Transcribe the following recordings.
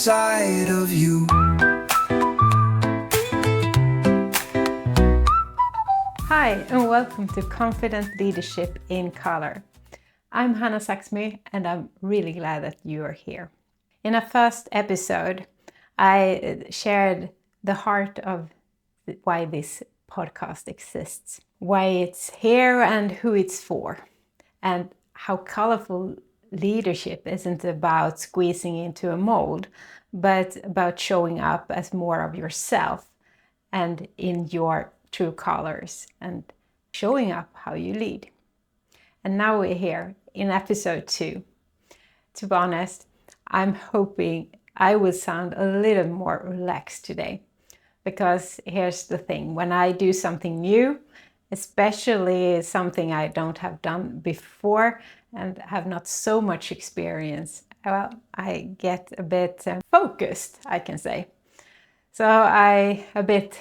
inside of you. Hi, and welcome to Confident Leadership in Color. I'm Hannah Saxmy, and I'm really glad that you are here. In our first episode, I shared the heart of why this podcast exists, why it's here and who it's for, and how colorful leadership isn't about squeezing into a mold, but about showing up as more of yourself and in your true colors and showing up how you lead. And now we're here in episode 2. To be honest, I'm hoping I will sound a little more relaxed today. Because here's the thing, when I do something new, especially something I don't have done before and have not so much experience, well, I get a bit focused, I can say. So I a bit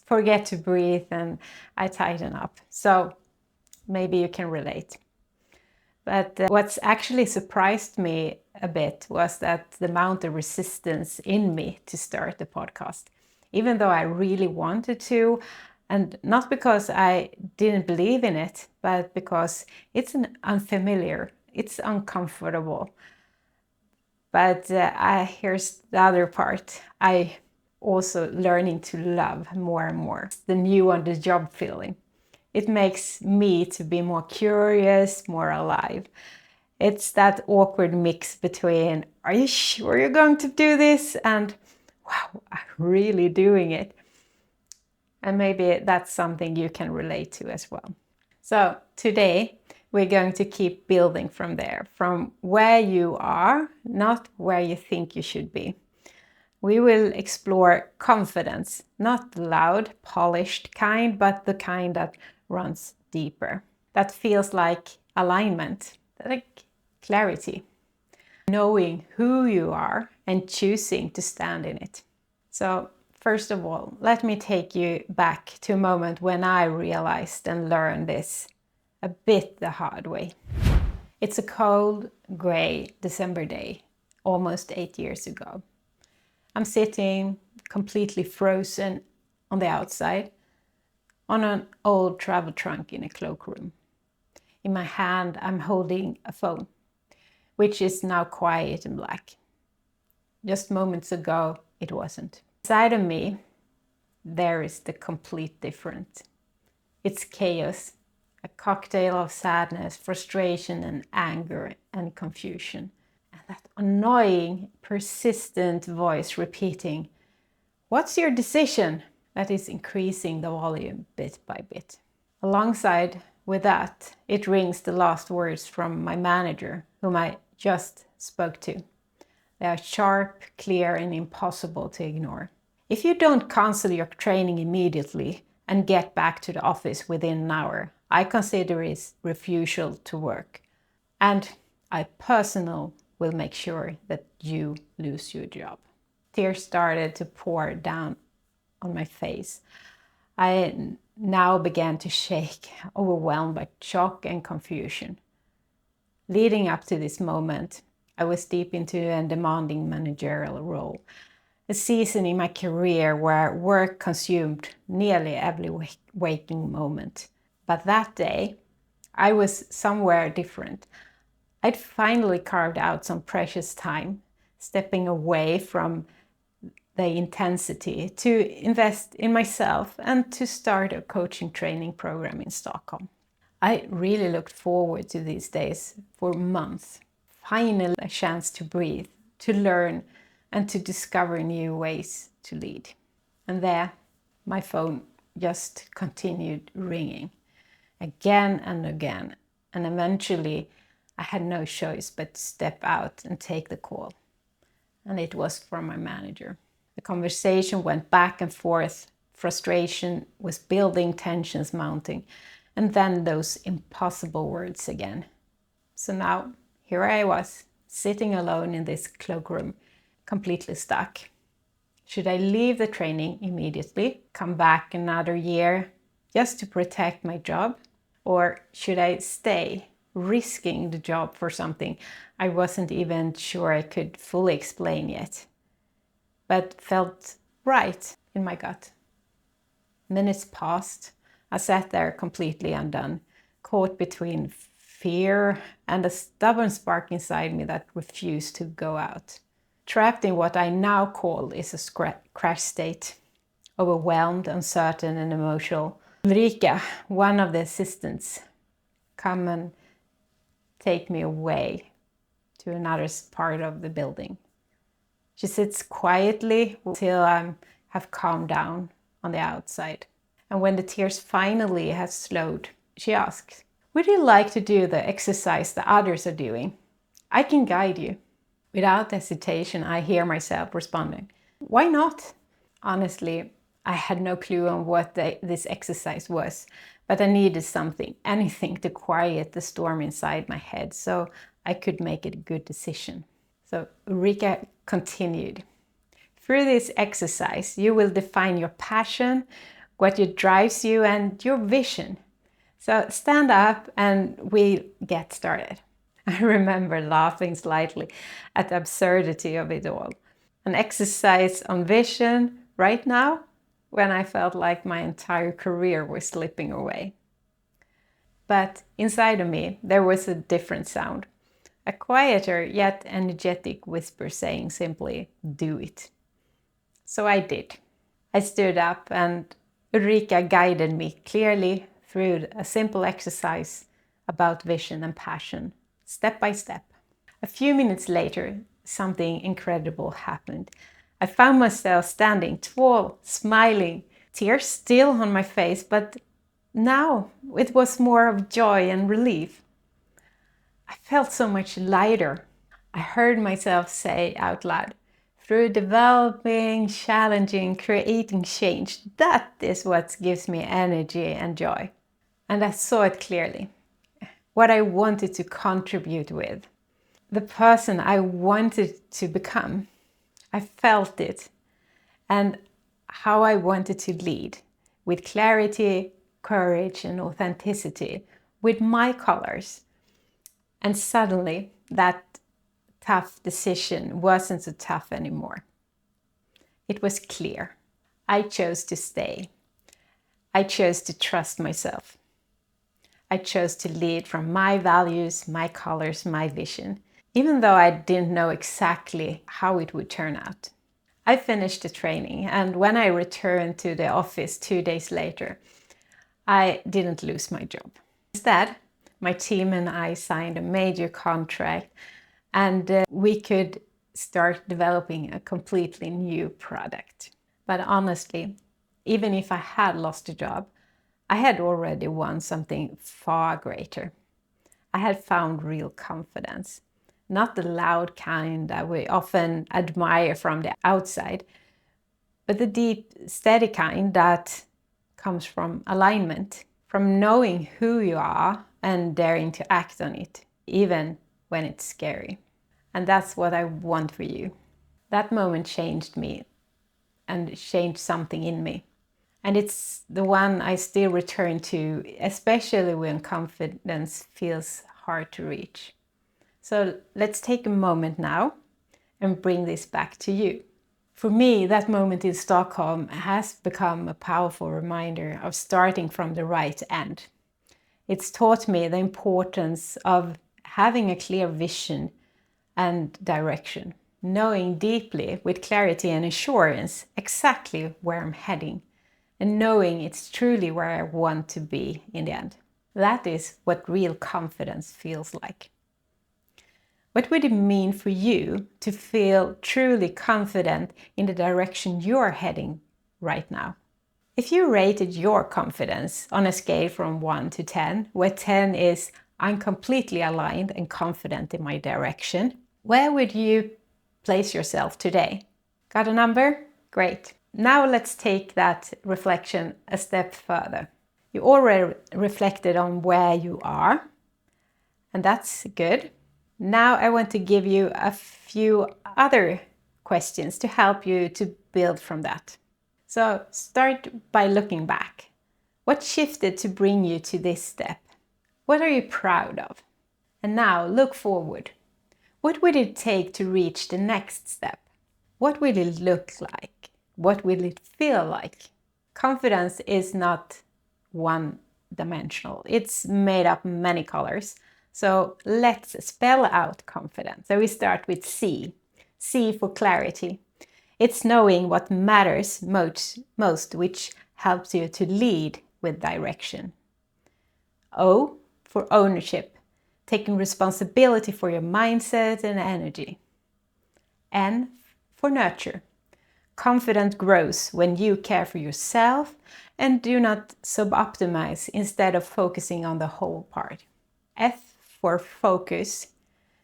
forget to breathe and I tighten up. So maybe you can relate. But what's actually surprised me a bit was that the amount of resistance in me to start the podcast. Even though I really wanted to, and not because I didn't believe in it, but because it's unfamiliar, it's uncomfortable. But here's the other part. I also learning to love more and more. The new on the job feeling. It makes me to be more curious, more alive. It's that awkward mix between, are you sure you're going to do this? And wow, I'm really doing it. And maybe that's something you can relate to as well. So today we're going to keep building from there, from where you are, not where you think you should be. We will explore confidence, not the loud, polished kind, but the kind that runs deeper. That feels like alignment, like clarity. Knowing who you are and choosing to stand in it. So first of all, let me take you back to a moment when I realized and learned this a bit the hard way. It's a cold, gray December day, almost 8 years ago. I'm sitting completely frozen on the outside on an old travel trunk in a cloakroom. In my hand, I'm holding a phone, which is now quiet and black. Just moments ago, it wasn't. Inside of me, there is the complete different. It's chaos, a cocktail of sadness, frustration, and anger and confusion. And that annoying, persistent voice repeating, "What's your decision?" That is increasing the volume bit by bit. Alongside with that, it rings the last words from my manager, whom I just spoke to. They are sharp, clear, and impossible to ignore. If you don't cancel your training immediately and get back to the office within an hour, I consider it refusal to work. And I personally will make sure that you lose your job. Tears started to pour down on my face. I now began to shake, overwhelmed by shock and confusion. Leading up to this moment, I was deep into a demanding managerial role, a season in my career where work consumed nearly every waking moment. But that day, I was somewhere different. I'd finally carved out some precious time, stepping away from the intensity to invest in myself and to start a coaching training program in Stockholm. I really looked forward to these days for months. Finally, a chance to breathe, to learn, and to discover new ways to lead. And there, my phone just continued ringing again and again. And eventually, I had no choice but to step out and take the call. And it was from my manager. The conversation went back and forth. Frustration was building, tensions mounting. And then those impossible words again. So now, here I was, sitting alone in this cloakroom, completely stuck. Should I leave the training immediately, come back another year just to protect my job? Or should I stay, risking the job for something I wasn't even sure I could fully explain yet? but felt right in my gut. Minutes passed. I sat there completely undone, caught between fear and a stubborn spark inside me that refused to go out. Trapped in what I now call is a crash state. Overwhelmed, uncertain and emotional. Ulrika, one of the assistants, come and take me away to another part of the building. She sits quietly till I have calmed down on the outside. And when the tears finally have slowed, she asks, "Would you like to do the exercise the others are doing? I can guide you." Without hesitation, I hear myself responding, "Why not?" Honestly, I had no clue on what this exercise was, but I needed something, anything to quiet the storm inside my head so I could make a good decision. So Ulrika continued. Through this exercise, you will define your passion, what drives you, and your vision. So stand up and we'll get started. I remember laughing slightly at the absurdity of it all. An exercise on vision right now, when I felt like my entire career was slipping away. But inside of me, there was a different sound. A quieter yet energetic whisper saying simply, "Do it." So I did. I stood up and Ulrika guided me clearly through a simple exercise about vision and passion, step by step. A few minutes later, something incredible happened. I found myself standing tall, smiling, tears still on my face, but now it was more of joy and relief. I felt so much lighter. I heard myself say out loud, "Through developing, challenging, creating change, that is what gives me energy and joy." And I saw it clearly. What I wanted to contribute with. The person I wanted to become. I felt it. And how I wanted to lead. With clarity, courage and authenticity. With my colors. And suddenly that tough decision wasn't so tough anymore. It was clear. I chose to stay. I chose to trust myself. I chose to lead from my values, my colors, my vision, even though I didn't know exactly how it would turn out. I finished the training, and when I returned to the office 2 days later, I didn't lose my job. Instead, my team and I signed a major contract, and we could start developing a completely new product. But honestly, even if I had lost a job, I had already won something far greater. I had found real confidence, not the loud kind that we often admire from the outside, but the deep, steady kind that comes from alignment, from knowing who you are and daring to act on it, even when it's scary. And that's what I want for you. That moment changed me and changed something in me. And it's the one I still return to, especially when confidence feels hard to reach. So let's take a moment now and bring this back to you. For me, that moment in Stockholm has become a powerful reminder of starting from the right end. It's taught me the importance of having a clear vision and direction, knowing deeply with clarity and assurance exactly where I'm heading, and knowing it's truly where I want to be in the end. That is what real confidence feels like. What would it mean for you to feel truly confident in the direction you're heading right now? If you rated your confidence on a scale from 1 to 10, where 10 is I'm completely aligned and confident in my direction, where would you place yourself today? Got a number? Great. Now let's take that reflection a step further. You already reflected on where you are, and that's good. Now I want to give you a few other questions to help you to build from that. So start by looking back. What shifted to bring you to this step? What are you proud of? And now look forward. What would it take to reach the next step? What will it look like? What will it feel like? Confidence is not one-dimensional. It's made up many colors. So let's spell out confidence. So we start with C. C for clarity. It's knowing what matters most, which helps you to lead with direction. O for ownership, taking responsibility for your mindset and energy. N for nurture. Confidence grows when you care for yourself and do not sub-optimize instead of focusing on the whole part. F for focus.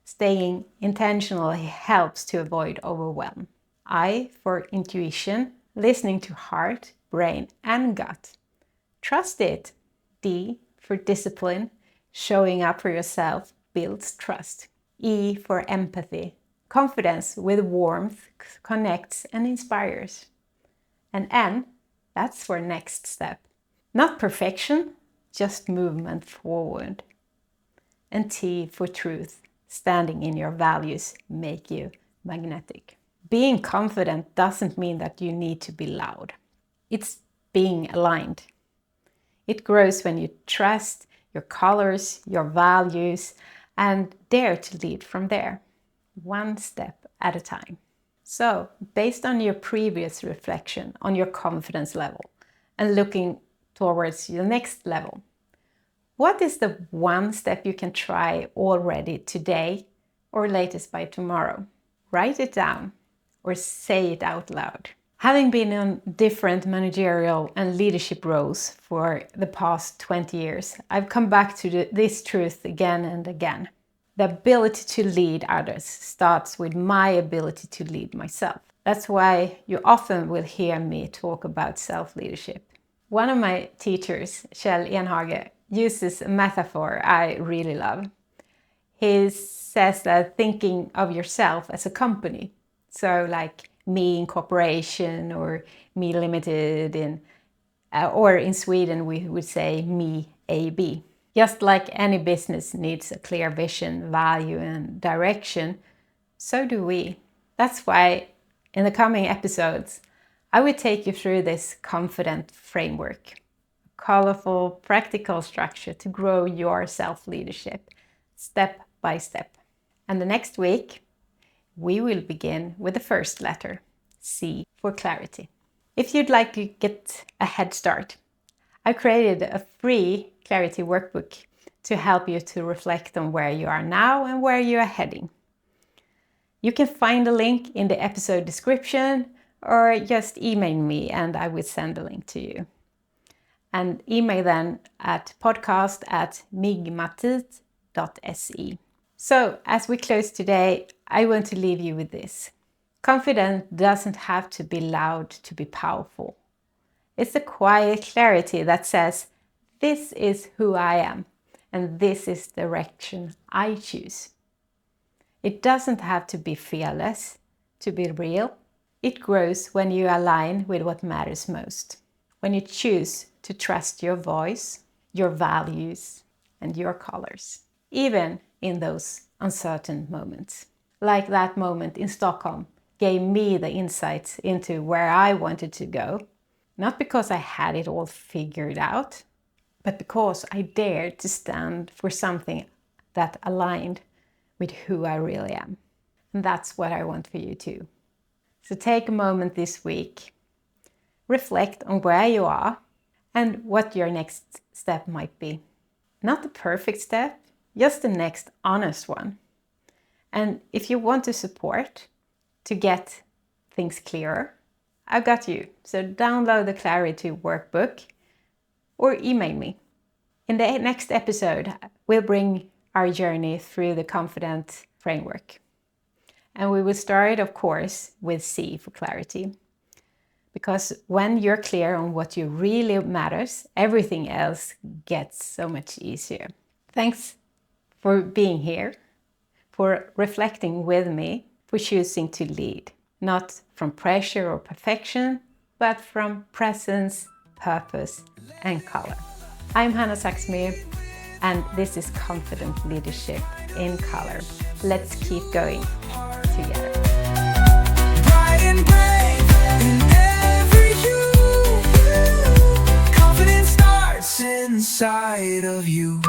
Staying intentional helps to avoid overwhelm. I for intuition. Listening to heart, brain, and gut. Trust it. D for discipline. Showing up for yourself builds trust. E for empathy. Confidence with warmth connects and inspires. And N, that's for next step. Not perfection, just movement forward. And T for truth. Standing in your values make you magnetic. Being confident doesn't mean that you need to be loud. It's being aligned. It grows when you trust your colors, your values, and dare to lead from there, one step at a time. So, based on your previous reflection on your confidence level and looking towards your next level, what is the one step you can try already today or latest by tomorrow? Write it down or say it out loud. Having been in different managerial and leadership roles for the past 20 years, I've come back to this truth again and again. The ability to lead others starts with my ability to lead myself. That's why you often will hear me talk about self-leadership. One of my teachers, Kjell Enhage, uses a metaphor I really love. He says that thinking of yourself as a company, so like me incorporation or me limited or in Sweden we would say me AB. Just like any business needs a clear vision, value and direction, so do we. That's why in the coming episodes I will take you through this confident framework, a colorful, practical structure to grow your self-leadership step by step. And the next week we will begin with the first letter, C for clarity. If you'd like to get a head start, I created a free clarity workbook to help you to reflect on where you are now and where you are heading. You can find the link in the episode description or just email me and I will send the link to you. And email then at podcast@migmatit.se. So, as we close today, I want to leave you with this. Confidence doesn't have to be loud to be powerful. It's a quiet clarity that says, this is who I am, and this is the direction I choose. It doesn't have to be fearless to be real. It grows when you align with what matters most. When you choose to trust your voice, your values, and your colors, even in those uncertain moments. Like that moment in Stockholm gave me the insights into where I wanted to go. Not because I had it all figured out, but because I dared to stand for something that aligned with who I really am. And that's what I want for you too. So take a moment this week, reflect on where you are and what your next step might be. Not the perfect step, just the next honest one. And if you want to support to get things clearer, I've got you. So download the Clarity Workbook or email me. In the next episode, we'll bring our journey through the confident framework. And we will start, of course, with C for clarity. Because when you're clear on what you really matters, everything else gets so much easier. Thanks for being here, for reflecting with me, for choosing to lead. Not from pressure or perfection, but from presence, purpose, and color. I'm Hannah Saxmyr, and this is Confident Leadership in Color. Let's keep going together. inside of you.